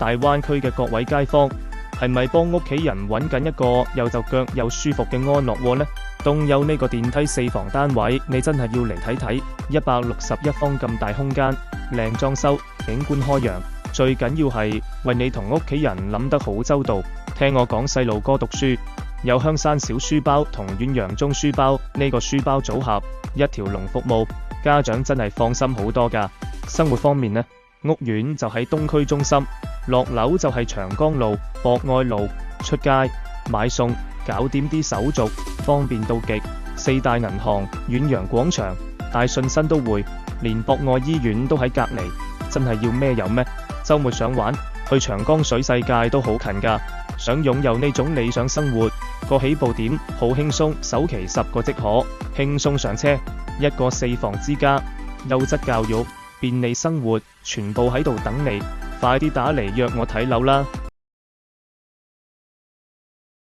大灣區嘅各位街坊，係咪幫屋企人揾緊一個又就腳又舒服嘅安樂窩呢？東優呢個電梯4房單位，你真係要嚟睇睇，161方咁大空間，靚裝修，景觀開揚，最緊要係為你同屋企人諗得好周到。聽我講，細路哥讀書有香山小書包同遠洋中書包呢個書包組合，一條龍服務，家長真係放心好多㗎。生活方面呢，屋苑就喺東區中心，落樓就係長江路、博愛路，出街買餸搞掂啲手續，方便到極。4大銀行、遠洋廣場、大信新都會，連博愛醫院都喺隔離，真係要咩有咩。週末想玩，去長江水世界都好近㗎。想擁有呢種理想生活，個起步點好輕鬆，首期10個即可，輕鬆上車。一個4房之家，優質教育，便利生活，全部喺度等你，快啲打嚟約我睇樓啦！